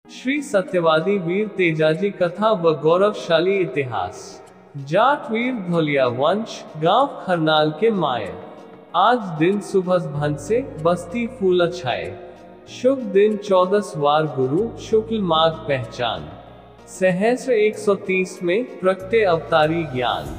श्री सत्यवादी वीर तेजाजी कथा व गौरवशाली इतिहास। जाट वीर धोलिया वंश, गांव खरनाल के मायर। आज दिन सुबह भन से बस्ती फूल छाए। शुभ दिन 14 वार गुरु शुक्ल माघ पहचान। सहस्र 130 में प्रगटे अवतारी ज्ञान।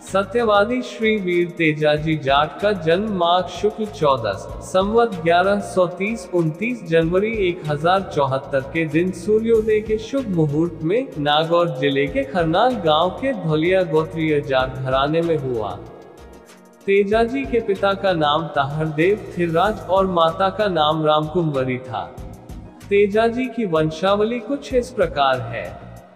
सत्यवादी श्री वीर तेजाजी जाट का जन्म माघ शुक्ल 14 संवत 1130 29 जनवरी 1074 के दिन सूर्योदय के शुभ मुहूर्त में नागौर जिले के खरनाल गांव के धोलिया गोत्रीय जाट घराने में हुआ। तेजाजी के पिता का नाम ताहरदेव थिरराज और माता का नाम रामकुंवरी था। तेजाजी की वंशावली कुछ इस प्रकार है।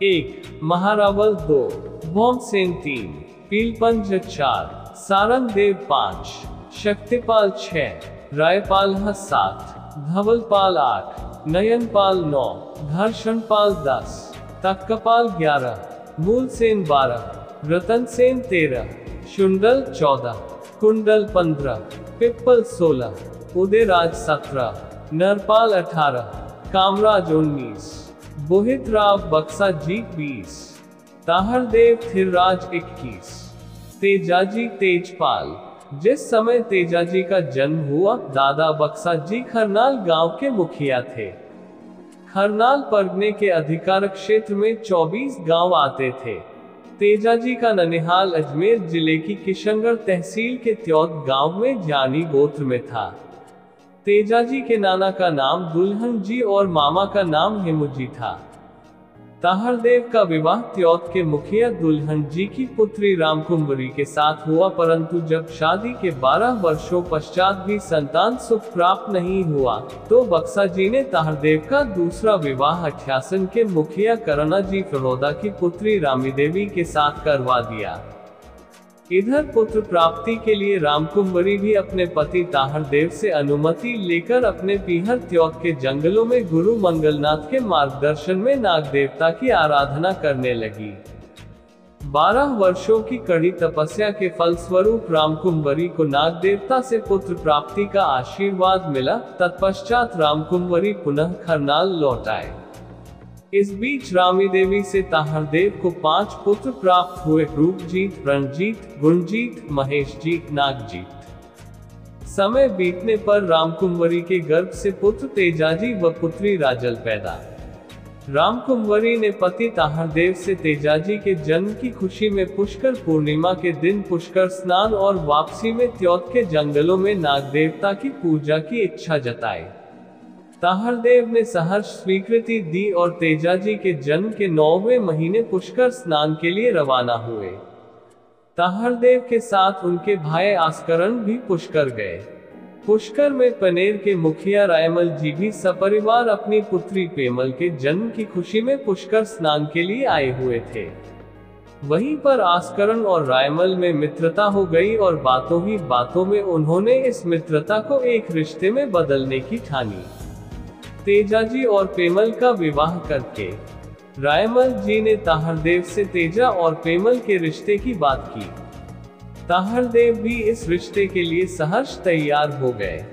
1. महारावल 2, भौमसेन 3, पीलपंज 4, सारंगदेव 5, शक्तिपाल 6, रायपाल 7, धवलपाल 8, नयनपाल 9, घर्षणपाल 10, तक्कपाल 11, मूलसेन 12, रतनसेन 13, शुंडल 14, कुंडल 15, पिप्पल 16, उदयराज 17, नरपाल 18, कामराज 19, बोहितराव बक्सा जी 20, ताहरदेव थिरराज 21। तेजाजी तेजपाल। जिस समय तेजाजी का जन्म हुआ, दादा बक्सा जी खरनाल गांव के मुखिया थे। खरनाल परगने के अधिकार क्षेत्र में 24 गांव आते थे। तेजाजी का ननिहाल अजमेर जिले की किशनगढ़ तहसील के त्योद गांव में जानी गोत्र में था। तेजाजी के नाना का नाम दुल्हन जी और मामा का नाम हेमुजी था। ताहरदेव का विवाह त्योद के मुखिया दुल्हन जी की पुत्री रामकुंवरी के साथ हुआ, परंतु जब शादी के 12 वर्षों पश्चात भी संतान सुख प्राप्त नहीं हुआ, तो बक्सा जी ने ताहरदेव का दूसरा विवाह अठ्यासन के मुखिया करना जी फरोदा की पुत्री रामी देवी के साथ करवा दिया। इधर पुत्र प्राप्ति के लिए रामकुंवरी भी अपने पति ताहरदेव से अनुमति लेकर अपने पीहर त्योद के जंगलों में गुरु मंगलनाथ के मार्गदर्शन में नाग देवता की आराधना करने लगी। 12 वर्षों की कड़ी तपस्या के फलस्वरूप रामकुंवरी को नाग देवता से पुत्र प्राप्ति का आशीर्वाद मिला। तत्पश्चात रामकुंवरी पुनः खरनाल लौट आए। इस बीच रामी देवी से ताहरदेव को 5 पुत्र प्राप्त हुए: रूपजीत, रणजीत, गुणजीत, महेशजीत, नागजीत। समय बीतने पर रामकुंवरी के गर्भ से पुत्र तेजाजी व पुत्री राजल पैदा। रामकुंवरी ने पति ताहरदेव से तेजाजी के जन्म की खुशी में पुष्कर पूर्णिमा के दिन पुष्कर स्नान और वापसी में त्योद के जंगलों में नाग देवता की पूजा की इच्छा जताई। ताहरदेव ने सहर्ष स्वीकृति दी और तेजाजी के जन्म के 9वें महीने पुष्कर स्नान के लिए रवाना हुए। ताहरदेव के साथ उनके भाई आस्करण भी पुष्कर गए। पुष्कर में पनेर के मुखिया रायमल जी भी सपरिवार अपनी पुत्री पेमल के जन्म की खुशी में पुष्कर स्नान के लिए आए हुए थे। वहीं पर आस्करण और रायमल में मित्रता हो गई और बातों ही बातों में उन्होंने इस मित्रता को एक रिश्ते में बदलने की ठानी। तेजाजी और पेमल का विवाह करके रायमल जी ने ताहरदेव से तेजा और पेमल के रिश्ते की बात की। ताहरदेव भी इस रिश्ते के लिए सहर्ष तैयार हो गए।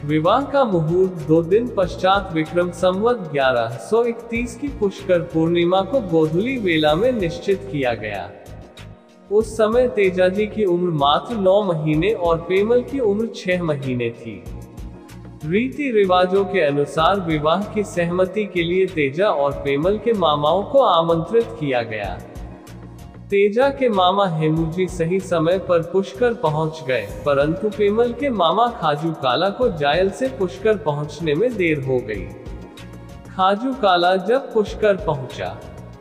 विवाह का मुहूर्त 2 दिन पश्चात विक्रम संवत 1131 की पुष्कर पूर्णिमा को गोधूली वेला में निश्चित किया गया। उस समय तेजाजी की उम्र मात्र 9 महीने और पेमल की उम्र 6 महीने थी। रीति रिवाजों के अनुसार विवाह की सहमति के लिए तेजा और पेमल के मामाओं को आमंत्रित किया गया। तेजा के मामा हेमुजी सही समय पर पुष्कर पहुंच गए, परंतु पेमल के मामा खाजू काला को जायल से पुष्कर पहुंचने में देर हो गई। खाजू काला जब पुष्कर पहुंचा,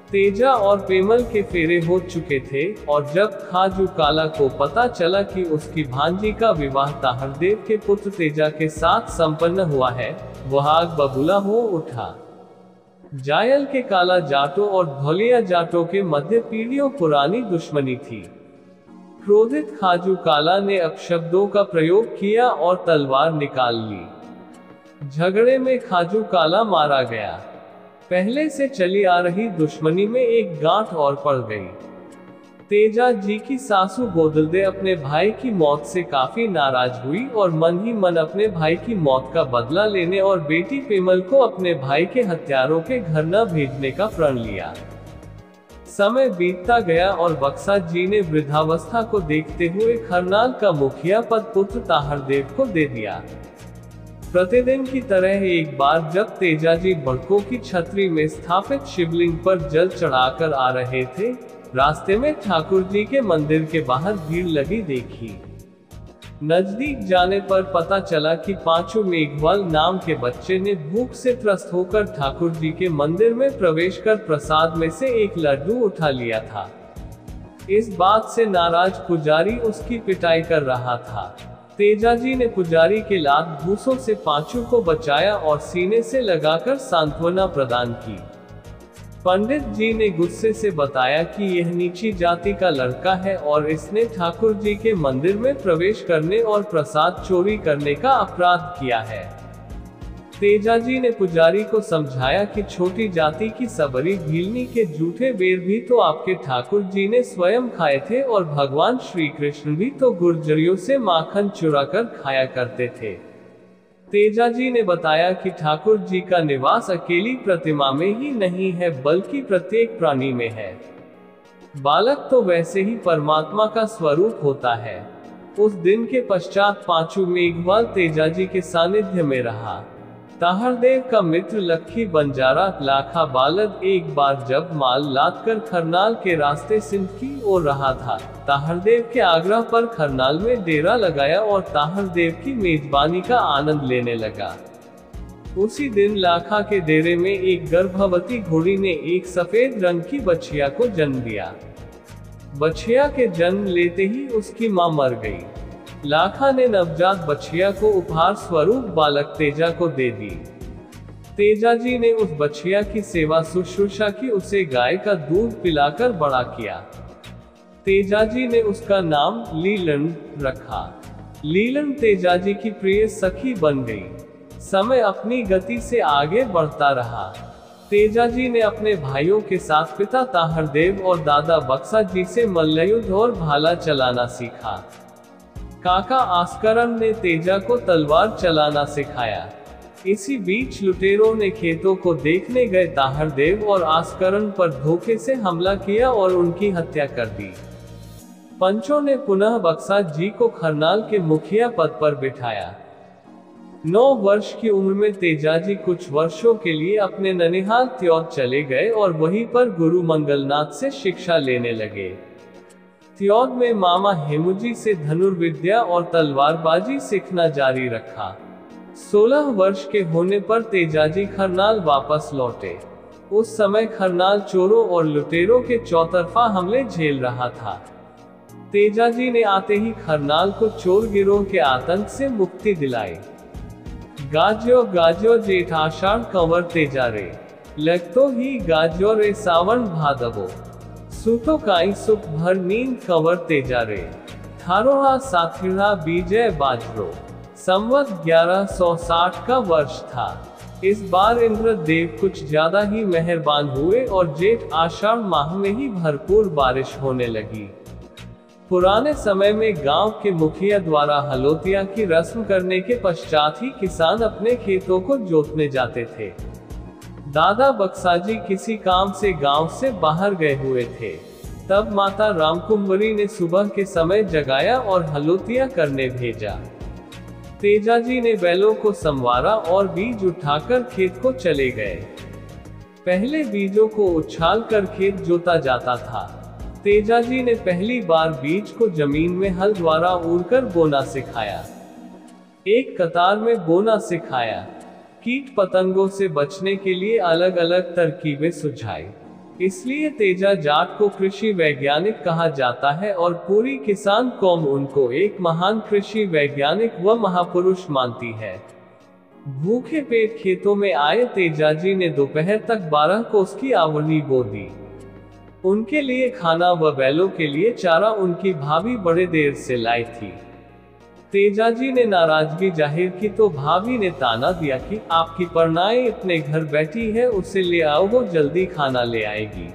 तेजा और पेमल के फेरे हो चुके थे और जब खाजू काला को पता चला कि उसकी भांजी का विवाह ताहरदेव के पुत्र तेजा के साथ संपन्न हुआ है, वह आग बबूला हो उठा। जायल के काला जाटों और धौलिया जाटों के मध्य पीढ़ियों पुरानी दुश्मनी थी। क्रोधित खाजू काला ने अपशब्दों का प्रयोग किया और तलवार निकाल ली। झगड़े में खाजू काला मारा गया। पहले से चली आ रही दुश्मनी में एक गांठ और पड़ गई। तेजा जी की सासू गोदलदे अपने भाई की मौत से काफी नाराज हुई और मन ही मन अपने भाई की मौत का बदला लेने और बेटी पेमल को अपने भाई के हत्यारों के घर न भेजने का प्रण लिया। समय बीतता गया और बक्सा जी ने वृद्धावस्था को देखते हुए खरनाल का मुखिया पद पुत्र ताहरदेव को दे दिया। प्रतिदिन की तरह एक बार जब तेजाजी बड़कों की छतरी में स्थापित शिवलिंग पर जल चढ़ाकर आ रहे थे, रास्ते में ठाकुर जी के मंदिर के बाहर भीड़ लगी देखी। नजदीक जाने पर पता चला कि पांचू मेघवाल नाम के बच्चे ने भूख से त्रस्त होकर ठाकुर जी के मंदिर में प्रवेश कर प्रसाद में से एक लड्डू उठा लिया था। इस बात से नाराज पुजारी उसकी पिटाई कर रहा था। तेजाजी ने पुजारी के लात घूंसों से पांचू को बचाया और सीने से लगाकर सांत्वना प्रदान की। पंडित जी ने गुस्से से बताया कि यह नीची जाति का लड़का है और इसने ठाकुर जी के मंदिर में प्रवेश करने और प्रसाद चोरी करने का अपराध किया है। तेजाजी ने पुजारी को समझाया कि छोटी जाति की सबरी भीलनी के जूठे बेर भी तो आपके ठाकुर जी ने स्वयं खाए थे और भगवान श्री कृष्ण भी तो गुर्जरियों से माखन चुराकर खाया करते थे। तेजाजी ने बताया कि ठाकुर जी का निवास अकेली प्रतिमा में ही नहीं है बल्कि प्रत्येक प्राणी में है। बालक तो वैसे ही परमात्मा का स्वरूप होता है। उस दिन के पश्चात पांचू मेघवाल तेजाजी के सानिध्य में रहा। ताहरदेव का मित्र लक्खी बंजारा लाखा बालद एक बार जब माल लाद कर खरनाल के रास्ते सिंध की ओर रहा था, ताहरदेव के आग्रह पर खरनाल में डेरा लगाया और ताहरदेव की मेजबानी का आनंद लेने लगा। उसी दिन लाखा के डेरे में एक गर्भवती घोड़ी ने एक सफेद रंग की बछिया को जन्म दिया। बछिया के जन्म लेते ही उसकी मां मर गई। लाखा ने नवजात बछिया को उपहार स्वरूप बालक तेजा को दे दी। तेजाजी ने उस बछिया की सेवा शुश्रूषा की, उसे गाय का दूध पिलाकर बड़ा किया। तेजाजी ने उसका नाम लीलन रखा। लीलन तेजाजी की प्रिय सखी बन गई। समय अपनी गति से आगे बढ़ता रहा। तेजाजी ने अपने भाइयों के साथ पिता ताहरदेव और दादा बक्सा जी से मल्लयुद्ध और भाला चलाना सीखा। काका आस्करन ने तेजा को तलवार चलाना सिखाया। इसी बीच लुटेरों ने खेतों को देखने गए ताहरदेव और आस्करन पर धोखे से हमला किया और उनकी हत्या कर दी। पंचों ने पुनः बक्सा जी को खरनाल के मुखिया पद पर बिठाया। 9 वर्ष की उम्र में तेजाजी कुछ वर्षों के लिए अपने ननिहाल त्योद चले गए और वहीं पर गुरु मंगलनाथ से शिक्षा लेने लगे। त्योद में मामा हेमुजी से धनुर्विद्या और तलवारबाजी सीखना जारी रखा। 16 वर्ष के होने पर तेजाजी खरनाल वापस लौटे। उस समय खरनाल चोरों और लुटेरों के चौतरफा हमले झेल रहा था। तेजाजी ने आते ही खरनाल को चोर गिरोह के आतंक से मुक्ति दिलाई। गाज्यो गाज्यो जेठ आषाढ़ कंवर तेजारे, लगतो ही गाज्यो रे सावन भादवो, सूतो काई सुख भर नींद कंवर तेजारे, थारोहा साथिड़ा बीजय बाजरो। संवत 1160 का वर्ष था। इस बार इंद्रदेव कुछ ज्यादा ही मेहरबान हुए और जेठ आषाढ़ माह में ही भरपूर बारिश होने लगी। पुराने समय में गांव के मुखिया द्वारा हलोतिया की रस्म करने के पश्चात ही किसान अपने खेतों को जोतने जाते थे। दादा बक्साजी किसी काम से गांव से बाहर गए हुए थे। तब माता रामकुंवरी ने सुबह के समय जगाया और हलोतिया करने भेजा। तेजाजी ने बैलों को संवारा और बीज उठाकर खेत को चले गए। पहले बीजों को उछाल कर खेत जोता जाता था। तेजाजी ने पहली बार बीज को जमीन में हल द्वारा उड़कर बोना सिखाया। एक कतार में बोना सिखाया। कीट पतंगों से बचने के लिए अलग अलग तरकीबें सुझाई। इसलिए तेजा जाट को कृषि वैज्ञानिक कहा जाता है और पूरी किसान कौम उनको एक महान कृषि वैज्ञानिक व महापुरुष मानती है। भूखे पेट खेतों में आए तेजाजी ने दोपहर तक 12 कोस की आवनी बो दी। उनके लिए खाना व बैलों के लिए चारा उनकी भाभी बड़े देर से लाई थी। तेजाजी ने नाराजगी जाहिर की तो भाभी ने ताना दिया कि आपकी परनाई इतने घर बैठी है, उसे ले आओ, वो जल्दी खाना ले आएगी।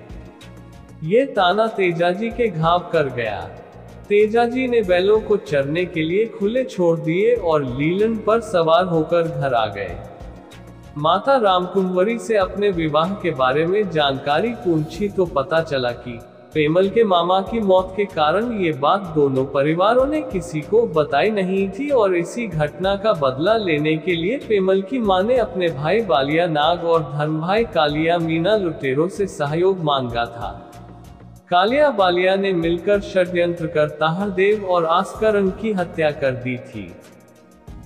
ये ताना तेजाजी के घाव कर गया। तेजाजी ने बैलों को चरने के लिए खुले छोड़ दिए और लीलन पर सवार होकर घर आ गए। माता रामकुंवरी से अपने विवाह के बारे में जानकारी पूछी तो पता चला कि पेमल के मामा की मौत के कारण ये बात दोनों परिवारों ने किसी को बताई नहीं थी और इसी घटना का बदला लेने के लिए पेमल की मां ने अपने भाई बालिया नाग और धर्म भाई कालिया मीना लुटेरों से सहयोग मांगा था। कालिया बालिया ने मिलकर षड्यंत्र कर ताहरदेव और आस्करण की हत्या कर दी थी।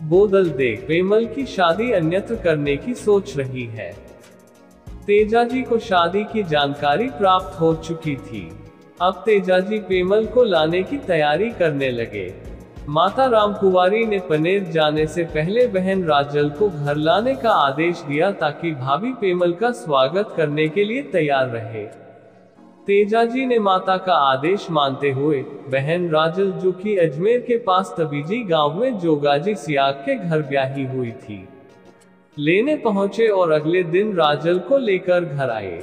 बोदल दे पेमल की शादी अन्यत्र करने की सोच रही है। तेजाजी को शादी की जानकारी प्राप्त हो चुकी थी। अब तेजाजी पेमल को लाने की तैयारी करने लगे। माता रामकुंवारी ने पनेर जाने से पहले बहन राजल को घर लाने का आदेश दिया ताकि भाभी पेमल का स्वागत करने के लिए तैयार रहे। तेजाजी ने माता का आदेश मानते हुए बहन राजल, जो कि अजमेर के पास तबीजी गांव में जोगाजी सियाग के घर ब्याही हुई थी, लेने पहुंचे और अगले दिन राजल को लेकर घर आए।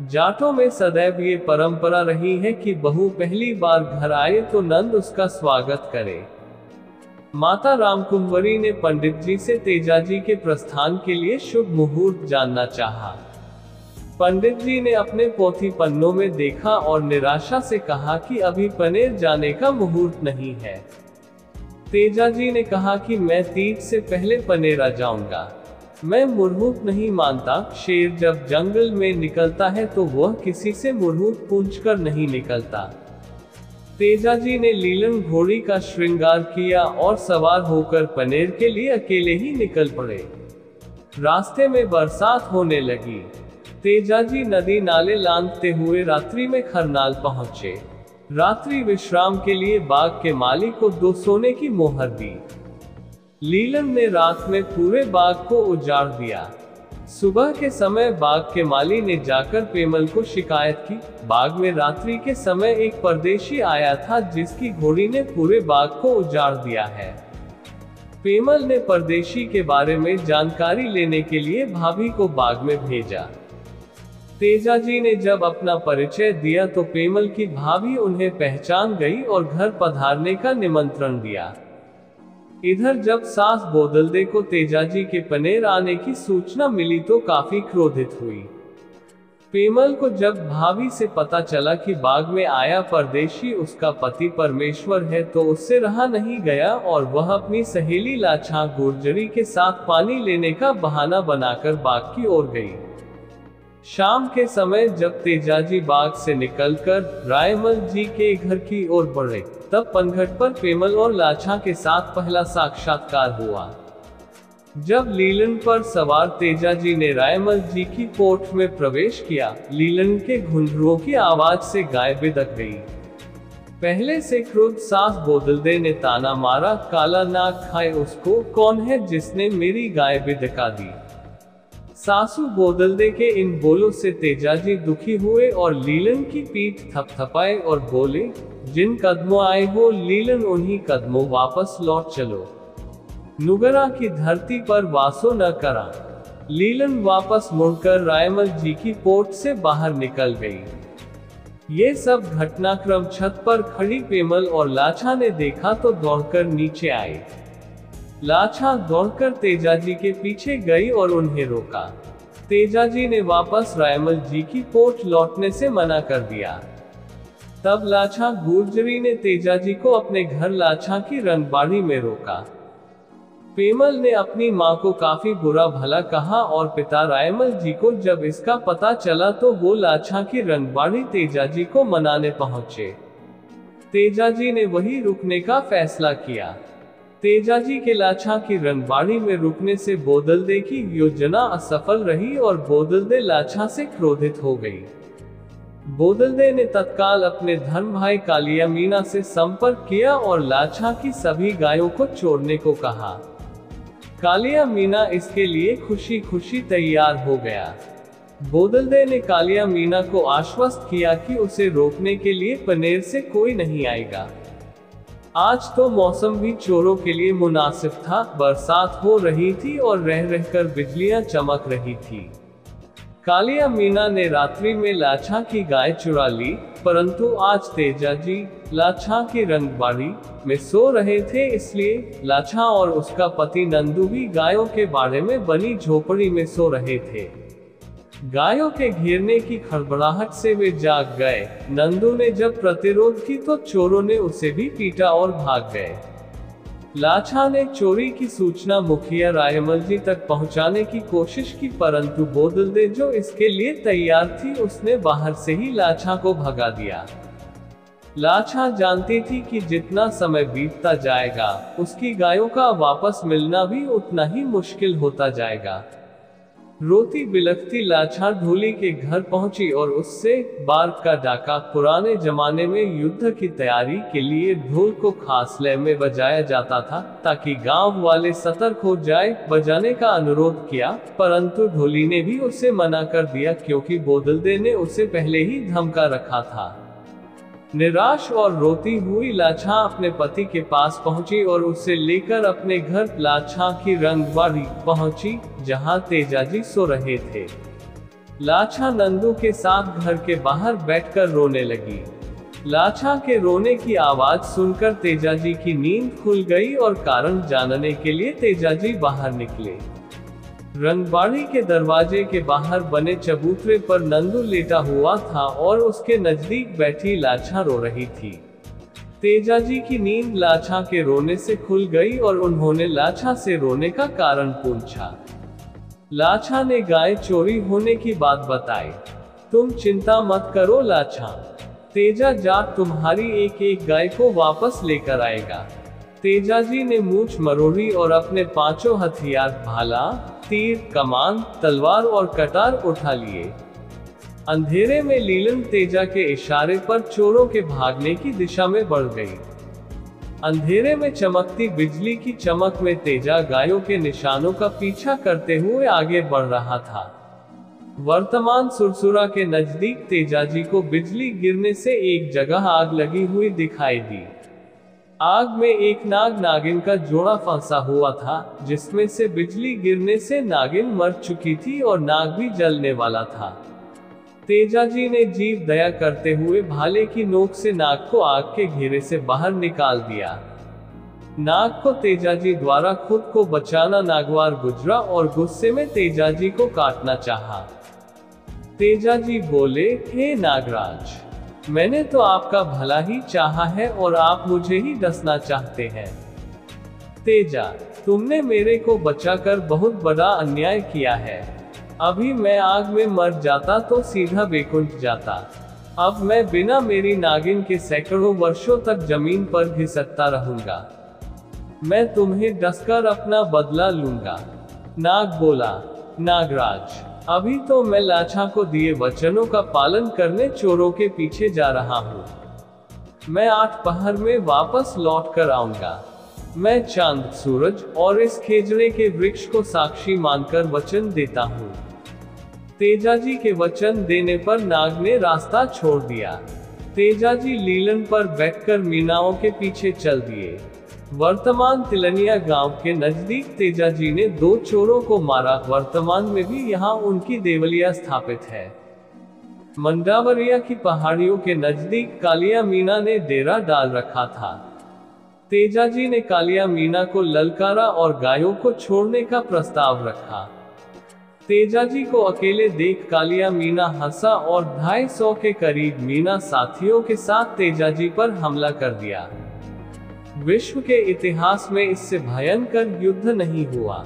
जाटों में सदैव ये परंपरा रही है कि बहू पहली बार घर आए तो नंद उसका स्वागत करे। माता रामकुंवरी ने पंडित जी से तेजाजी के प्रस्थान के लिए शुभ मुहूर्त जानना चाहा। पंडित जी ने अपने पोथी पन्नों में देखा और निराशा से कहा कि अभी पनेर जाने का मुहूर्त नहीं है। तेजाजी ने कहा कि मैं तीज से पहले पनेर आ जाऊंगा। मैं मुहूर्त नहीं मानता। शेर जब जंगल में निकलता है तो वह किसी से मुहूर्त पूछकर नहीं निकलता। तेजाजी ने लीलन घोड़ी का श्रृंगार किया और सवार होकर पनेर के लिए अकेले ही निकल पड़े। रास्ते में बरसात होने लगी। तेजाजी नदी नाले लांघते हुए रात्रि में खरनाल पहुंचे। रात्रि विश्राम के लिए बाग के माली को 2 सोने की मोहर दी। लीलन ने रात में पूरे बाग को उजाड़ दिया। सुबह के समय बाग के माली ने जाकर पेमल को शिकायत की। बाग में रात्रि के समय एक परदेशी आया था जिसकी घोड़ी ने पूरे बाग को उजाड़ दिया है। पेमल ने परदेशी के बारे में जानकारी लेने के लिए भाभी को बाग में भेजा। तेजाजी ने जब अपना परिचय दिया तो पेमल की भाभी उन्हें पहचान गई और घर पधारने का निमंत्रण दिया। इधर जब सास बोदलदे को तेजाजी के पनेर आने की सूचना मिली तो काफी क्रोधित हुई। पेमल को जब भाभी से पता चला कि बाग में आया परदेशी उसका पति परमेश्वर है तो उससे रहा नहीं गया और वह अपनी सहेली लाछा गुर्जरी के साथ पानी लेने का बहाना बनाकर बाग की ओर गई। शाम के समय जब तेजाजी बाग से निकलकर रायमल जी के घर की ओर बढ़े तब पनघट पर पेमल और लाछा के साथ पहला साक्षात्कार हुआ। जब लीलन पर सवार तेजाजी ने रायमल जी की कोठ में प्रवेश किया, लीलन के घुंघरुओं की आवाज से गाय बिदक गई। पहले से क्रुद्ध सास बोदलदे ने ताना मारा, काला नाग खाए उसको, कौन है जिसने मेरी गाय बिदका दी। सासू बोदलदे के इन बोलों से तेजाजी दुखी हुए और लीलन की पीठ थपथपाए और बोले, जिन कदमों आए हो लीलन उन्हीं कदमों वापस लौट चलो। नुगरा की धरती पर वासो न करा। लीलन वापस मुड़कर रायमल जी की पोट से बाहर निकल गई। ये सब घटनाक्रम छत पर खड़ी पेमल और लाछा ने देखा तो दौड़कर नीचे आए। लाछा दौड़कर तेजाजी के पीछे गई और उन्हें रोका। तेजाजी ने वापस रायमल जी की पोट लौटने से मना कर दिया। तब लाछा गुर्जरी ने तेजाजी को अपने घर लाछा की रंगबाड़ी में रोका। पेमल ने अपनी मां को काफी बुरा भला कहा और पिता रायमल जी को जब इसका पता चला तो वो लाछा की रंगबाड़ी तेजाजी को मनाने पहुंचे। तेजाजी ने वही रुकने का फैसला किया। तेजाजी के लाछा की रंगबाड़ी में रुकने से बोदलदे की योजना असफल रही और बोदलदे लाछा से क्रोधित हो गई। बोदलदे ने तत्काल अपने धर्म भाई कालिया मीना से संपर्क किया और लाछा की सभी गायों को छोड़ने को कहा। कालिया मीना इसके लिए खुशी खुशी तैयार हो गया। बोदलदे ने कालिया मीना को आश्वस्त किया कि उसे रोकने के लिए पनेर से कोई नहीं आएगा। आज तो मौसम भी चोरों के लिए मुनासिब था। बरसात हो रही थी और रह रहकर बिजलियां चमक रही थी। कालिया मीना ने रात्रि में लाछा की गाय चुरा ली, परंतु आज तेजाजी लाछा की रंगबाड़ी में सो रहे थे, इसलिए लाछा और उसका पति नंदू भी गायों के बाड़े में बनी झोपड़ी में सो रहे थे। गायों के घेरने की खड़बड़ाहट से वे जाग गए। नंदू ने जब प्रतिरोध की तो चोरों ने उसे भी पीटा और भाग गए। लाछा ने चोरी की सूचना मुखिया रायमल जी तक पहुंचाने की कोशिश की, परंतु बोदलदे जो इसके लिए तैयार थी उसने बाहर से ही लाछा को भगा दिया। लाछा जानती थी कि जितना समय बीतता जाएगा उसकी गायों का वापस मिलना भी उतना ही मुश्किल होता जाएगा। रोती बिलखती लाछा ढोली के घर पहुंची और उससे बार्क का डाका, पुराने जमाने में युद्ध की तैयारी के लिए ढोल को खास लय में बजाया जाता था ताकि गांव वाले सतर्क हो जाए, बजाने का अनुरोध किया, परंतु ढोली ने भी उसे मना कर दिया क्योंकि बोदलदे ने उसे पहले ही धमका रखा था। निराश और रोती हुई लाछा अपने पति के पास पहुंची और उसे लेकर अपने घर लाछा की रंगबाड़ी पहुंची, जहां तेजाजी सो रहे थे। लाछा नंदू के साथ घर के बाहर बैठकर रोने लगी। लाछा के रोने की आवाज सुनकर तेजाजी की नींद खुल गई और कारण जानने के लिए तेजाजी बाहर निकले। रंगबाड़ी के दरवाजे के बाहर बने चबूतरे पर नंदू लेटा हुआ था और उसके नजदीक बैठी लाछा रो रही थी। तेजाजी की नींद लाछा के रोने से खुल गई और उन्होंने लाछा से रोने का कारण पूछा। लाछा ने गाय चोरी होने की बात बताई। तुम चिंता मत करो लाछा, तेजा जाट तुम्हारी एक एक गाय को वापस लेकर आएगा। तेजाजी ने मूछ मरोड़ी और अपने पांचों हथियार भाला, तीर, कमान, तलवार और कटार उठा लिए। अंधेरे में लीलन तेजा के इशारे पर चोरों के भागने की दिशा में बढ़ गई। अंधेरे में चमकती बिजली की चमक में तेजा गायों के निशानों का पीछा करते हुए आगे बढ़ रहा था। वर्तमान सुरसुरा के नजदीक तेजाजी को बिजली गिरने से एक जगह आग लगी हुई दिखाई दी। आग में एक नाग नागिन का जोड़ा फंसा हुआ था, जिसमें से बिजली गिरने से नागिन मर चुकी थी और नाग भी जलने वाला था। तेजाजी ने जीव दया करते हुए भाले की नोक से नाग को आग के घेरे से बाहर निकाल दिया। नाग को तेजाजी द्वारा खुद को बचाना नागवार गुजरा और गुस्से में तेजाजी को काटना चाहा। तेजाजी बोले, हे नागराज, मैंने तो आपका भला ही चाहा है और आप मुझे ही डसना चाहते हैं। तेजा, तुमने मेरे को बचाकर बहुत बड़ा अन्याय किया है। अभी मैं आग में मर जाता तो सीधा बेकुंठ जाता। अब मैं बिना मेरी नागिन के सैकड़ों वर्षों तक जमीन पर घिसकता रहूंगा। मैं तुम्हें डसकर अपना बदला लूंगा। नाग बोला, नागराज, अभी तो मैं लाछा को दिए वचनों का पालन करने चोरों के पीछे जा रहा हूँ। मैं 8 पहर में वापस लौट कर आऊंगा। मैं चांद, सूरज और इस खेजड़े के वृक्ष को साक्षी मानकर वचन देता हूँ। तेजाजी के वचन देने पर नाग ने रास्ता छोड़ दिया। तेजाजी लीलन पर बैठकर मीनाओं के पीछे चल दिए। वर्तमान तिलनिया गांव के नजदीक तेजाजी ने 2 चोरों को मारा। वर्तमान में भी यहाँ उनकी देवलिया स्थापित है। मंडावरिया की पहाड़ियों के नजदीक कालिया मीना ने डेरा डाल रखा था। तेजाजी ने कालिया मीना को ललकारा और गायों को छोड़ने का प्रस्ताव रखा। तेजाजी को अकेले देख कालिया मीना हंसा और 250 के करीब मीना साथियों के साथ तेजाजी पर हमला कर दिया। विश्व के इतिहास में इससे भयंकर युद्ध नहीं हुआ।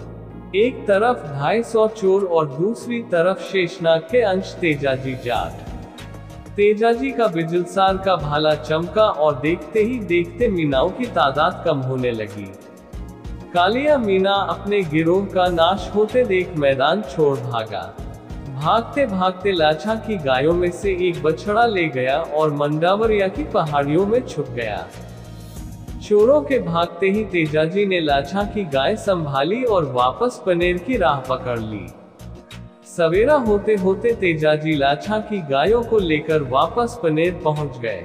एक तरफ 250 चोर और दूसरी तरफ शेषनाग के अंश तेजाजी जाट। तेजाजी का बिजलसार का भाला चमका और देखते ही देखते मीनाओं की तादाद कम होने लगी। कालिया मीना अपने गिरोह का नाश होते देख मैदान छोड़ भागा। भागते भागते लाछा की गायों में से एक बछड़ा ले गया और मंडावरिया की पहाड़ियों में छुप गया। चोरों के भागते ही तेजाजी ने लाछा की गाय संभाली और वापस पनेर की राह पकड़ ली। सवेरा होते होते तेजाजी लाछा की गायों को लेकर वापस पनेर पहुंच गए।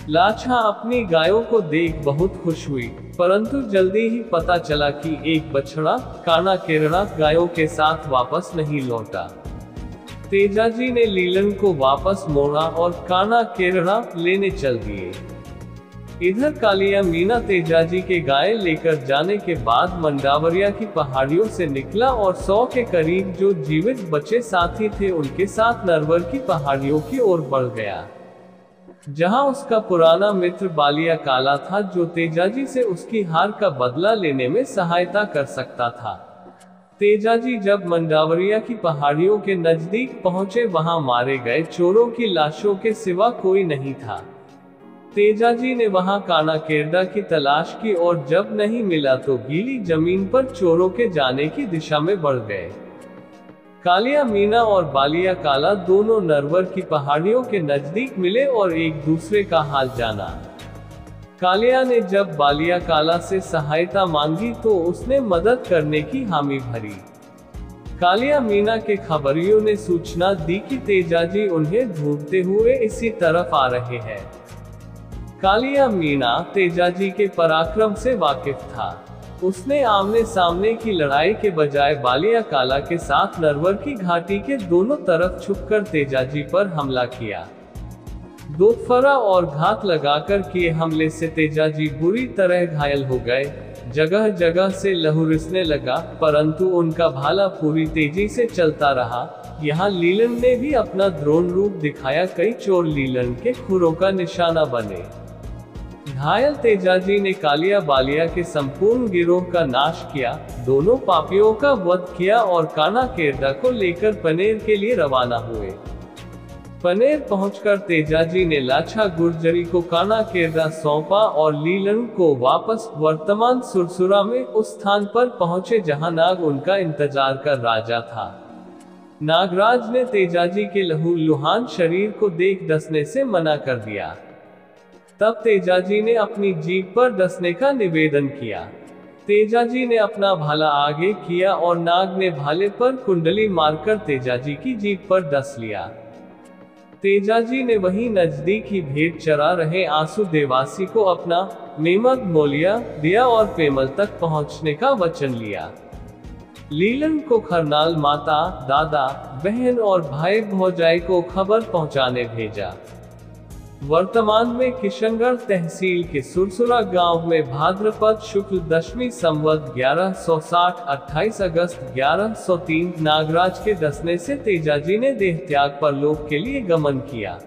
लाछा अपनी गायों को देख बहुत खुश हुई, परंतु जल्दी ही पता चला कि एक बछड़ा काना केरड़ा गायों के साथ वापस नहीं लौटा। तेजाजी ने लीलन को वापस मोड़ा और काना केरड़ा लेने चल दिए। इधर कालिया मीना तेजाजी के गाय लेकर जाने के बाद मंडावरिया की पहाड़ियों से निकला और 100 के करीब जो जीवित बचे साथी थे उनके साथ नरवर की पहाड़ियों की ओर बढ़ गया, जहां उसका पुराना मित्र बालिया काला था, जो तेजाजी से उसकी हार का बदला लेने में सहायता कर सकता था। तेजाजी जब मंडावरिया की पहाड़ियों के नजदीक पहुंचे, वहां मारे गए चोरों की लाशों के सिवा कोई नहीं था। तेजाजी ने वहां काना केरड़ा की तलाश की और जब नहीं मिला तो गीली जमीन पर चोरों के जाने की दिशा में बढ़ गए। कालिया मीना और बालिया काला दोनों नरवर की पहाड़ियों के नजदीक मिले और एक दूसरे का हाल जाना। कालिया ने जब बालिया काला से सहायता मांगी तो उसने मदद करने की हामी भरी। कालिया मीना के खबरियों ने सूचना दी कि तेजाजी उन्हें ढूंढते हुए इसी तरफ आ रहे हैं। कालिया मीना तेजाजी के पराक्रम से वाकिफ था। उसने आमने सामने की लड़ाई के बजाय बालिया काला के साथ नरवर की घाटी के दोनों तरफ छुपकर तेजाजी पर हमला किया। दोफरा और घात लगाकर किए हमले से तेजाजी बुरी तरह घायल हो गए। जगह जगह से लहू रिसने लगा, परंतु उनका भाला पूरी तेजी से चलता रहा। यहाँ लीलन ने भी अपना द्रोण रूप दिखाया। कई चोर लीलन के खुरों का निशाना बने। घायल तेजाजी ने कालिया बालिया के संपूर्ण गिरोह का नाश किया, दोनों पापियों का वध किया और काना केरड़ा को लेकर पनेर के लिए रवाना हुए। पनेर पहुंचकर तेजाजी ने लाछा गुर्जरी को काना केरड़ा सौंपा और लीलन को वापस वर्तमान सुरसुरा में उस स्थान पर पहुंचे जहां नाग उनका इंतजार कर राजा था। नागराज ने तेजाजी के लहू लुहान शरीर को देख डसने से मना कर दिया। तब तेजाजी ने अपनी जीभ पर डसने का निवेदन किया। तेजाजी ने अपना भाला आगे किया और नाग ने भाले पर कुंडली मारकर तेजाजी की जीभ पर डस लिया। तेजाजी ने वहीं नजदीक ही भेड़ चरा रहे आंसू देवासी को अपना मेमग मोलिया दिया और पेमल तक पहुंचने का वचन लिया। लीलन को खरनाल माता, दादा, बहन और भाई भौजाई को खबर पहुंचाने भेजा। वर्तमान में किशनगढ़ तहसील के सुरसुरा गांव में भाद्रपद शुक्ल दशमी संवत 1160 28 अगस्त 1103 नागराज के डसने से तेजाजी ने देह त्याग पर लोक के लिए गमन किया।